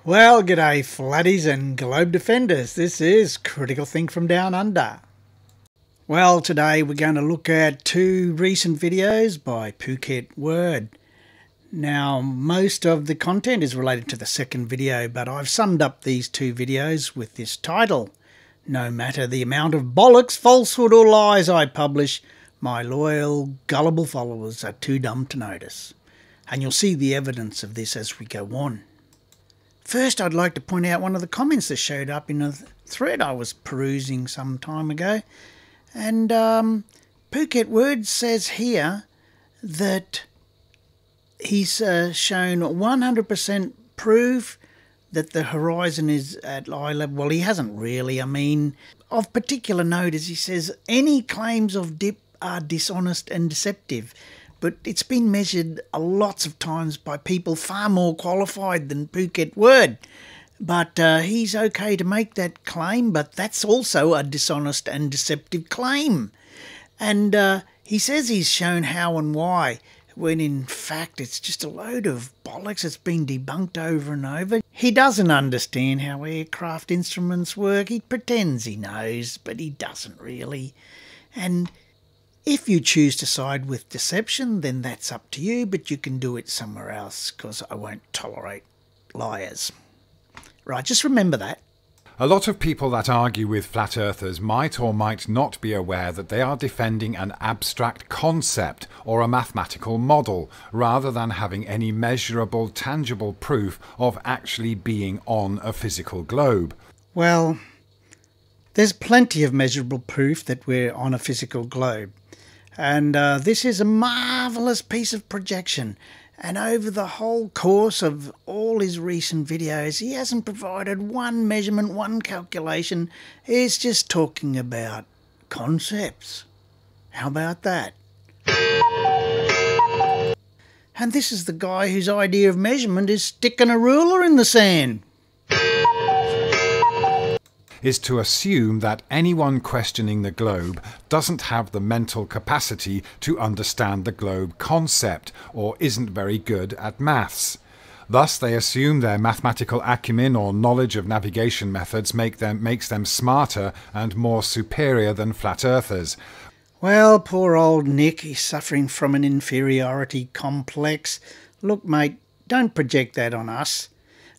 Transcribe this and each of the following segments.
Well, g'day flatties and globe defenders. This is Critical Think from Down Under. Well, today we're going to look at two recent videos by Pookies Word. Now, most of the content is related to the second video, but I've summed up these two videos with this title. No matter the amount of bollocks, falsehood or lies I publish, my loyal, gullible followers are too dumb to notice. And you'll see the evidence of this as we go on. First, I'd like to point out one of the comments that showed up in a thread I was perusing some time ago. And Pookies Word says here that he's shown 100% proof that the horizon is at eye level. Well, he hasn't really. I mean, of particular note, as he says, any claims of dip are dishonest and deceptive. But it's been measured lots of times by people far more qualified than Pookies Word. But he's okay to make that claim, but that's also a dishonest and deceptive claim. And he says he's shown how and why, when in fact it's just a load of bollocks. It's been debunked over and over. He doesn't understand how aircraft instruments work. He pretends he knows, but he doesn't really. And if you choose to side with deception, then that's up to you, but you can do it somewhere else, because I won't tolerate liars. Right, just remember that. A lot of people that argue with flat earthers might or might not be aware that they are defending an abstract concept or a mathematical model, rather than having any measurable, tangible proof of actually being on a physical globe. Well, there's plenty of measurable proof that we're on a physical globe. And this is a marvellous piece of projection. And over the whole course of all his recent videos, he hasn't provided one measurement, one calculation. He's just talking about concepts. How about that? And this is the guy whose idea of measurement is sticking a ruler in the sand. Is to assume that anyone questioning the globe doesn't have the mental capacity to understand the globe concept, or isn't very good at maths. Thus they assume their mathematical acumen or knowledge of navigation methods makes them smarter and more superior than flat earthers. Well, poor old Nick, he's suffering from an inferiority complex. Look, mate, don't project that on us.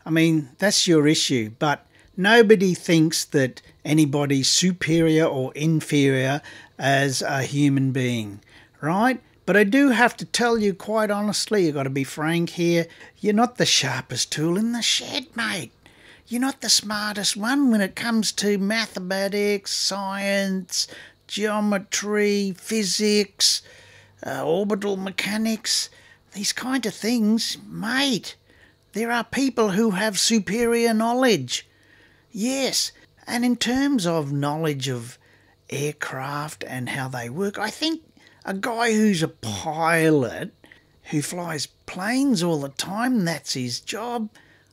I mean, that's your issue, but nobody thinks that anybody's superior or inferior as a human being, right? But I do have to tell you quite honestly, you've got to be frank here, you're not the sharpest tool in the shed, mate. You're not the smartest one when it comes to mathematics, science, geometry, physics, orbital mechanics, these kind of things. Mate, there are people who have superior knowledge. Yes, and in terms of knowledge of aircraft and how they work, I think a guy who's a pilot, who flies planes all the time, that's his job,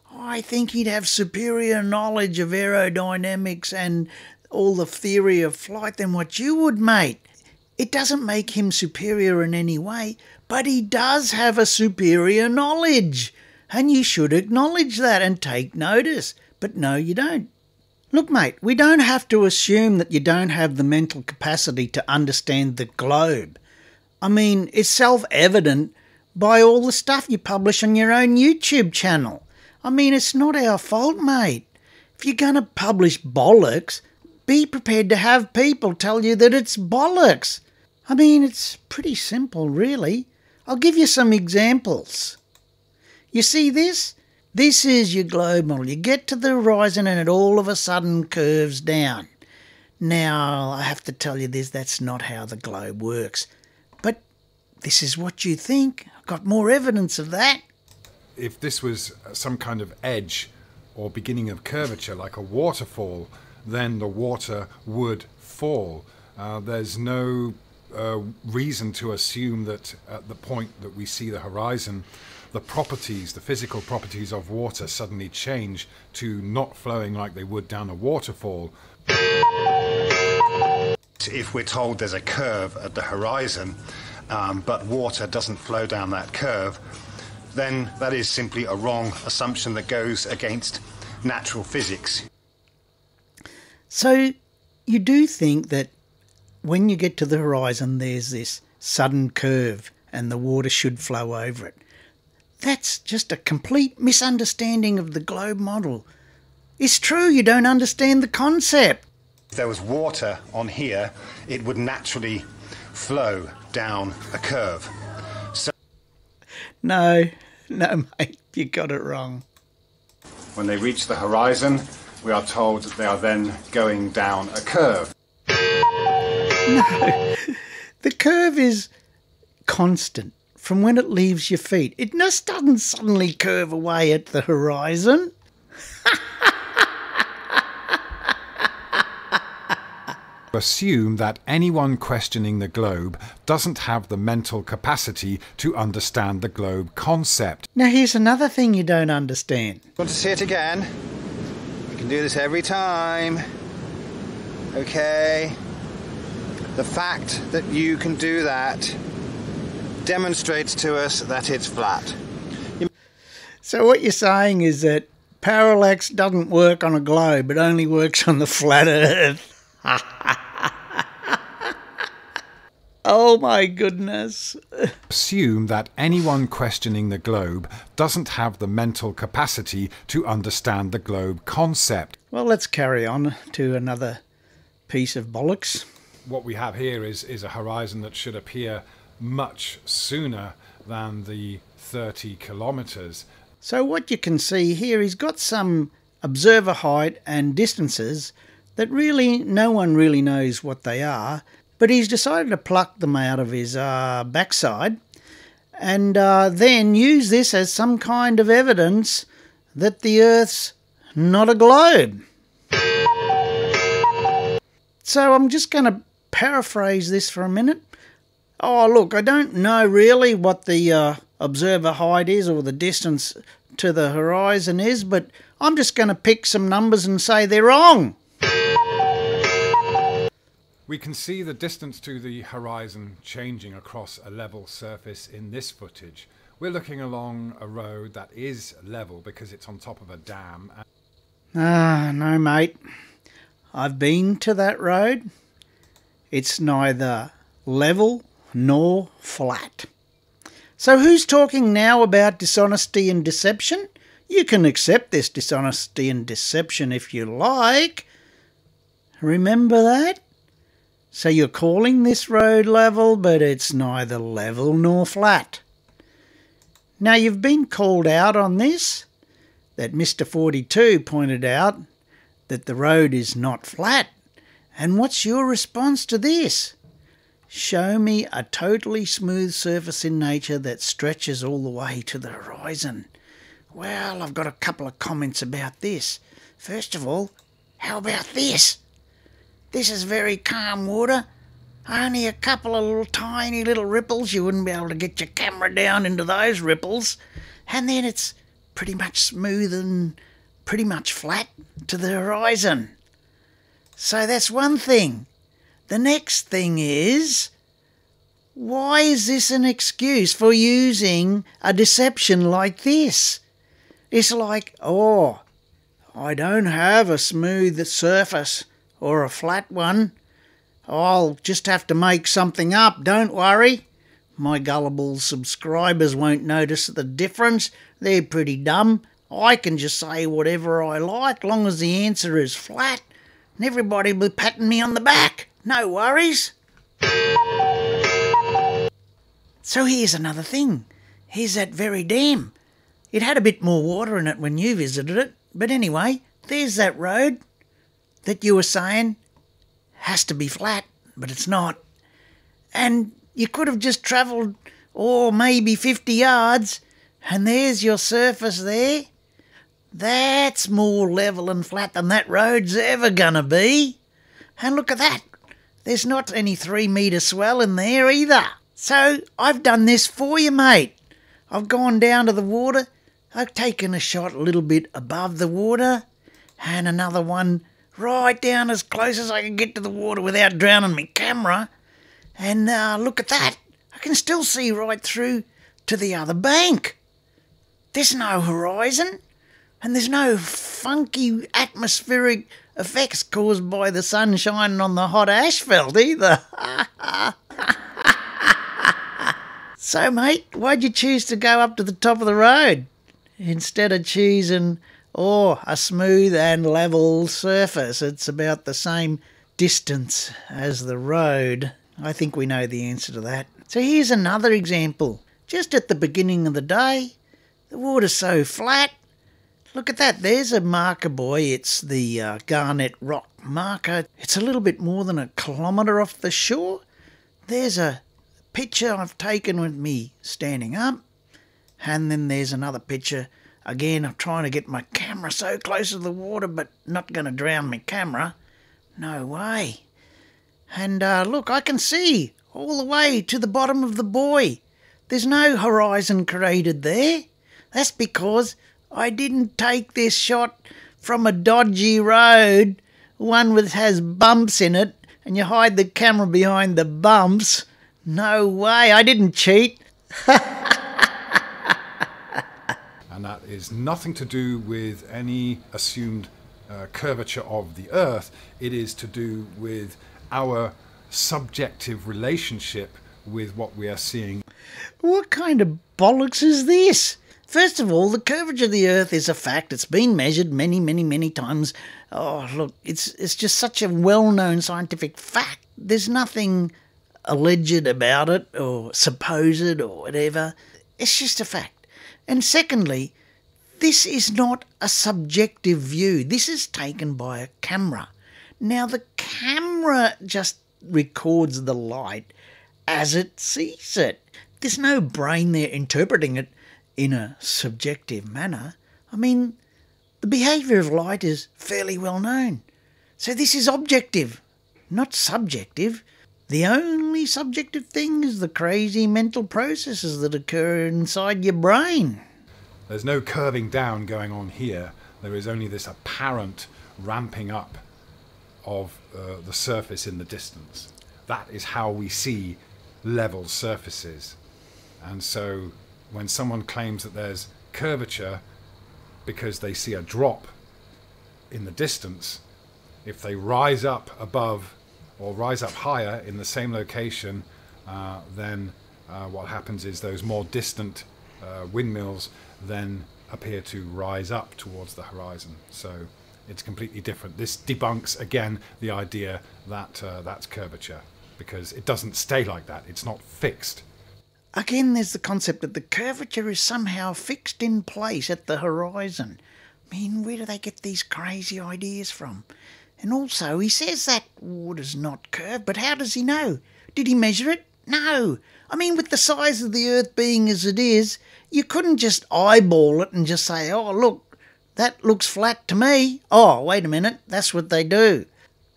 I think he'd have superior knowledge of aerodynamics and all the theory of flight than what you would, mate. It doesn't make him superior in any way, but he does have a superior knowledge, and you should acknowledge that and take notice. But no, you don't. Look, mate, we don't have to assume that you don't have the mental capacity to understand the globe. I mean, it's self-evident by all the stuff you publish on your own YouTube channel. I mean, it's not our fault, mate. If you're going to publish bollocks, be prepared to have people tell you that it's bollocks. I mean, it's pretty simple, really. I'll give you some examples. You see this? This is your globe model. You get to the horizon and it all of a sudden curves down. Now, I have to tell you this, that's not how the globe works. But this is what you think. I've got more evidence of that. If this was some kind of edge or beginning of curvature, like a waterfall, then the water would fall. There's no reason to assume that at the point that we see the horizon, the properties, the physical properties of water suddenly change to not flowing like they would down a waterfall. If we're told there's a curve at the horizon, but water doesn't flow down that curve, then that is simply a wrong assumption that goes against natural physics. So you do think that when you get to the horizon there's this sudden curve and the water should flow over it. That's just a complete misunderstanding of the globe model. It's true, you don't understand the concept. If there was water on here, it would naturally flow down a curve. So No, mate, you got it wrong. when they reach the horizon, we are told they are then going down a curve. No, the curve is constant from when it leaves your feet. It just doesn't suddenly curve away at the horizon. Assume that anyone questioning the globe doesn't have the mental capacity to understand the globe concept. Now here's another thing you don't understand. Want to see it again? You can do this every time. Okay. The fact that you can do that demonstrates to us that it's flat. So what you're saying is that parallax doesn't work on a globe, it only works on the flat Earth. Oh my goodness. Assume that anyone questioning the globe doesn't have the mental capacity to understand the globe concept. Well, let's carry on to another piece of bollocks. What we have here is a horizon that should appear much sooner than the 30 kilometres. So what you can see here, he's got some observer height and distances that really no one really knows what they are, but he's decided to pluck them out of his backside and then use this as some kind of evidence that the Earth's not a globe. So I'm just going to paraphrase this for a minute. Oh, look, I don't know really what the observer height is or the distance to the horizon is, but I'm just going to pick some numbers and say they're wrong. We can see the distance to the horizon changing across a level surface in this footage. We're looking along a road that is level because it's on top of a dam. No, mate. I've been to that road. It's neither level nor flat. So who's talking now about dishonesty and deception? You can accept this dishonesty and deception if you like. Remember that? So you're calling this road level, but it's neither level nor flat. Now you've been called out on this, that Mr. 42 pointed out that the road is not flat. And what's your response to this? Show me a totally smooth surface in nature that stretches all the way to the horizon. Well, I've got a couple of comments about this. First of all, how about this? This is very calm water. Only a couple of little tiny little ripples. You wouldn't be able to get your camera down into those ripples. And then it's pretty much smooth and pretty much flat to the horizon. So that's one thing. The next thing is, why is this an excuse for using a deception like this? It's like, oh, I don't have a smooth surface or a flat one. I'll just have to make something up, don't worry. My gullible subscribers won't notice the difference. They're pretty dumb. I can just say whatever I like, long as the answer is flat, and everybody will be patting me on the back. No worries. So here's another thing. Here's that very dam. It had a bit more water in it when you visited it, but anyway, there's that road that you were saying has to be flat, but it's not. And you could have just travelled, maybe 50 yards, and there's your surface there. That's more level and flat than that road's ever gonna be. And look at that. There's not any 3 metre swell in there either. So I've done this for you, mate. I've gone down to the water. I've taken a shot a little bit above the water and another one right down as close as I can get to the water without drowning my camera. And look at that. I can still see right through to the other bank. There's no horizon, and there's no funky atmospheric effects caused by the sun shining on the hot asphalt either. So, mate, why'd you choose to go up to the top of the road instead of choosing, a smooth and level surface? It's about the same distance as the road. I think we know the answer to that. So here's another example. Just at the beginning of the day, the water's so flat. Look at that, there's a marker, boy. It's the Garnet Rock marker. It's a little bit more than a kilometre off the shore. There's a picture I've taken with me standing up. And then there's another picture. Again, I'm trying to get my camera so close to the water, but not going to drown my camera. No way. And look, I can see all the way to the bottom of the buoy. There's no horizon created there. That's because I didn't take this shot from a dodgy road, one that has bumps in it, and you hide the camera behind the bumps. No way, I didn't cheat. And that is nothing to do with any assumed curvature of the Earth. It is to do with our subjective relationship with what we are seeing. What kind of bollocks is this? First of all, the curvature of the Earth is a fact. It's been measured many, many, many times. Oh, look, it's just such a well-known scientific fact. There's nothing alleged about it or supposed or whatever. It's just a fact. And secondly, this is not a subjective view. This is taken by a camera. Now, the camera just records the light as it sees it. There's no brain there interpreting it in a subjective manner. I mean, the behaviour of light is fairly well known. So this is objective, not subjective. The only subjective thing is the crazy mental processes that occur inside your brain. There's no curving down going on here. There is only this apparent ramping up of the surface in the distance. That is how we see level surfaces. And so when someone claims that there's curvature because they see a drop in the distance, if they rise up above or rise up higher in the same location, then what happens is those more distant windmills then appear to rise up towards the horizon. So it's completely different. This debunks again the idea that that's curvature, because it doesn't stay like that. It's not fixed. Again, there's the concept that the curvature is somehow fixed in place at the horizon. I mean, where do they get these crazy ideas from? And also, he says that water's not curved, but how does he know? Did he measure it? No. I mean, with the size of the Earth being as it is, you couldn't just eyeball it and just say, oh, look, that looks flat to me. Oh, wait a minute, that's what they do.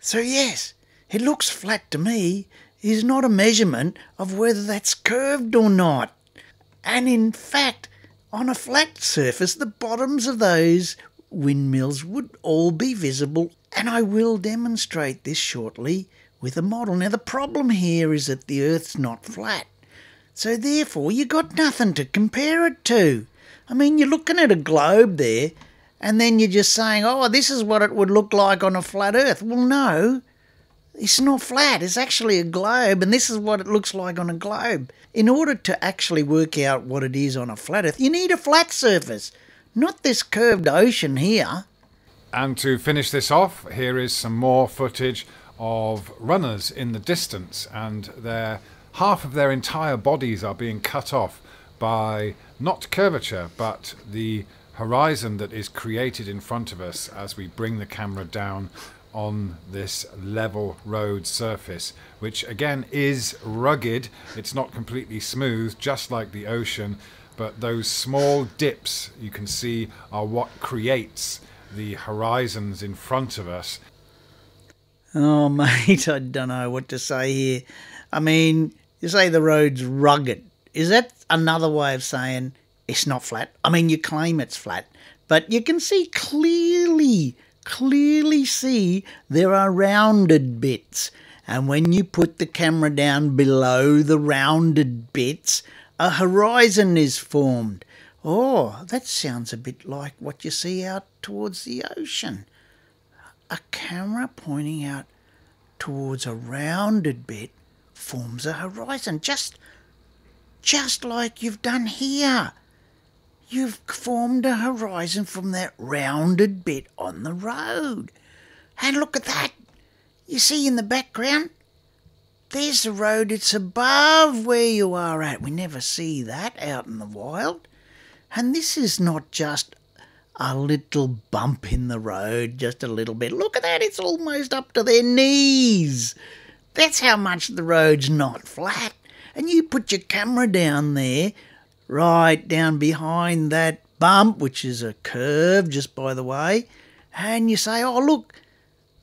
So yes, it looks flat to me is not a measurement of whether that's curved or not. And in fact, on a flat surface, the bottoms of those windmills would all be visible, and I will demonstrate this shortly with a model. Now, the problem here is that the Earth's not flat, so therefore you got nothing to compare it to. I mean, you're looking at a globe there, and then you're just saying, oh, this is what it would look like on a flat Earth. Well, no. It's not flat, it's actually a globe, and this is what it looks like on a globe. In order to actually work out what it is on a flat Earth, you need a flat surface, not this curved ocean here. And to finish this off, here is some more footage of runners in the distance, and half of their entire bodies are being cut off by not curvature, but the horizon that is created in front of us as we bring the camera down on this level road surface, which again is rugged. It's not completely smooth, just like the ocean, but those small dips you can see are what creates the horizons in front of us. Oh, mate, I don't know what to say here. I mean, you say the road's rugged. Is that another way of saying it's not flat? I mean, you claim it's flat, but you can see clearly see there are rounded bits, and when you put the camera down below the rounded bits, a horizon is formed. Oh, that sounds a bit like what you see out towards the ocean. A camera pointing out towards a rounded bit forms a horizon, just like you've done here. You've formed a horizon from that rounded bit on the road. And look at that. You see in the background? There's the road. It's above where you are at. We never see that out in the wild. And this is not just a little bump in the road, just a little bit. Look at that. It's almost up to their knees. That's how much the road's not flat. And you put your camera down there, right down behind that bump, which is a curve just by the way, and you say, oh, look,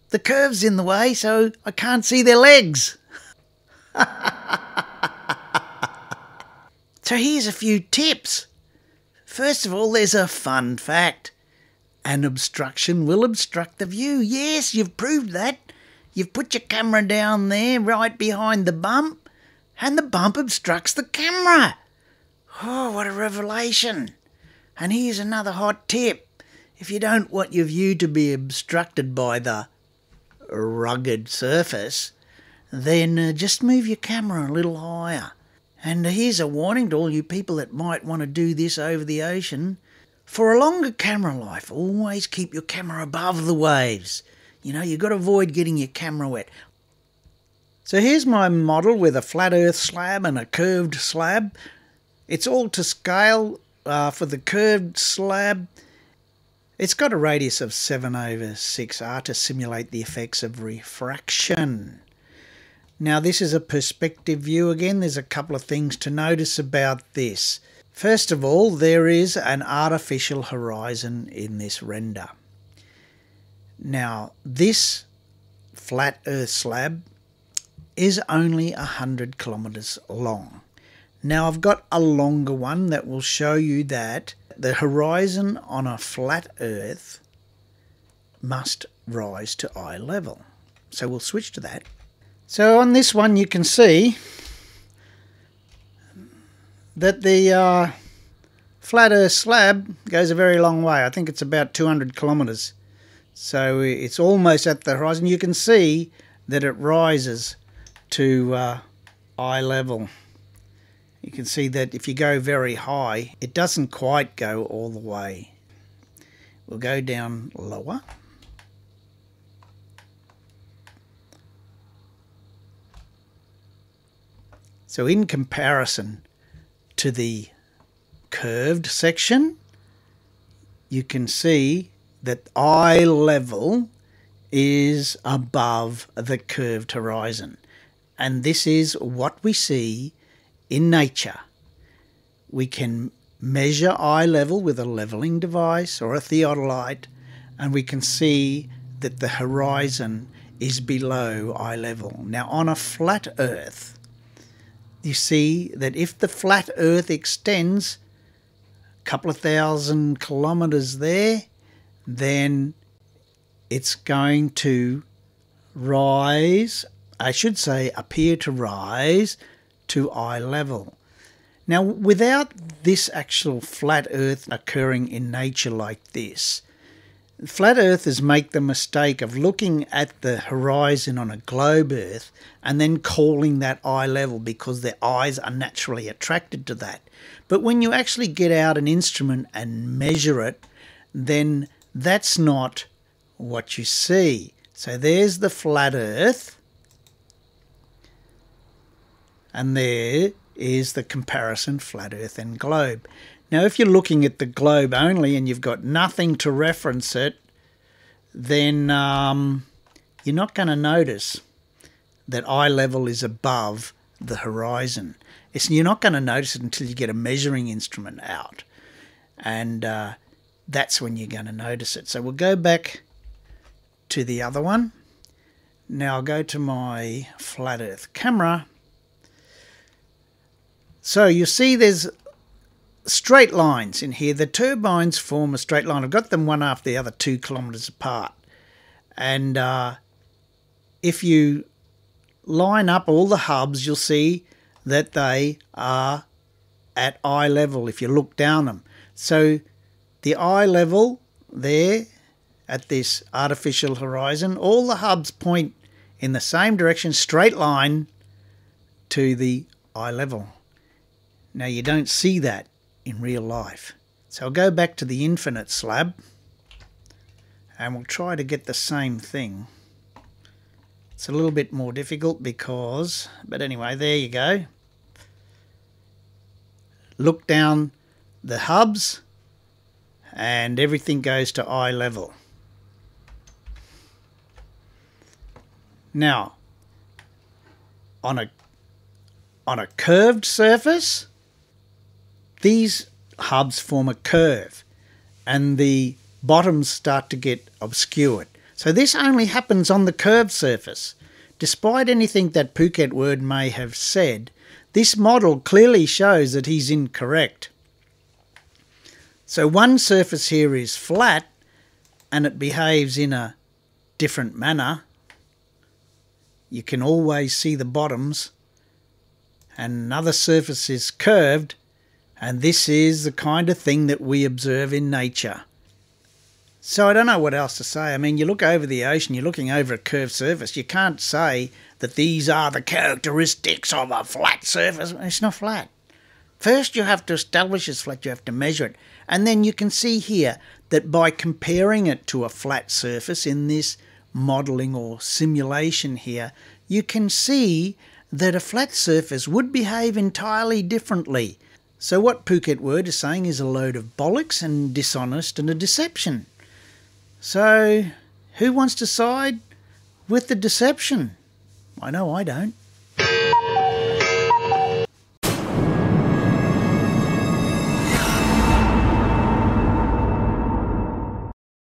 the curve's in the way, so I can't see their legs. So here's a few tips. First of all, there's a fun fact. An obstruction will obstruct the view. Yes, you've proved that. You've put your camera down there right behind the bump, and the bump obstructs the camera. Oh, what a revelation. And here's another hot tip. If you don't want your view to be obstructed by the rugged surface, then just move your camera a little higher. And here's a warning to all you people that might want to do this over the ocean. For a longer camera life, always keep your camera above the waves. You know, you've got to avoid getting your camera wet. So here's my model with a flat earth slab and a curved slab. It's all to scale. For the curved slab, it's got a radius of 7/6r to simulate the effects of refraction. Now this is a perspective view again. There's a couple of things to notice about this. First of all, there is an artificial horizon in this render. Now this flat earth slab is only 100 kilometres long. Now I've got a longer one that will show you that the horizon on a flat earth must rise to eye level. So we'll switch to that. So on this one you can see that the flat earth slab goes a very long way. I think it's about 200 kilometres. So it's almost at the horizon. You can see that it rises to eye level. You can see that if you go very high, it doesn't quite go all the way. We'll go down lower. So in comparison to the curved section, you can see that eye level is above the curved horizon. And this is what we see in nature. We can measure eye level with a levelling device or a theodolite, and we can see that the horizon is below eye level. Now on a flat earth, you see that if the flat earth extends a couple of thousand kilometres there, then it's going to rise, I should say appear to rise to eye level. Now without this actual flat earth occurring in nature like this, flat earthers make the mistake of looking at the horizon on a globe earth and then calling that eye level because their eyes are naturally attracted to that. But when you actually get out an instrument and measure it, then that's not what you see. So there's the flat earth, and there is the comparison flat earth and globe. Now if you're looking at the globe only and you've got nothing to reference it, then you're not going to notice that eye level is above the horizon. You're not going to notice it until you get a measuring instrument out, and that's when you're going to notice it. So we'll go back to the other one. Now I'll go to my flat earth camera. So you see there's straight lines in here. The turbines form a straight line. I've got them one after the other 2 kilometres apart. And if you line up all the hubs, you'll see that they are at eye level if you look down them. So the eye level there at this artificial horizon, all the hubs point in the same direction, straight line to the eye level. Now you don't see that in real life. So I'll go back to the infinite slab and we'll try to get the same thing. It's a little bit more difficult but anyway, there you go. Look down the hubs and everything goes to eye level. Now, on a curved surface, these hubs form a curve and the bottoms start to get obscured. So this only happens on the curved surface. Despite anything that Phuket Word may have said, this model clearly shows that he's incorrect. So one surface here is flat and it behaves in a different manner. You can always see the bottoms. And another surface is curved, and this is the kind of thing that we observe in nature. So I don't know what else to say. I mean, you look over the ocean, you're looking over a curved surface. You can't say that these are the characteristics of a flat surface. It's not flat. First you have to establish it's flat, you have to measure it. And then you can see here that by comparing it to a flat surface in this modelling or simulation here, you can see that a flat surface would behave entirely differently. So what Phuket Word is saying is a load of bollocks and dishonest and a deception. So who wants to side with the deception? I know I don't.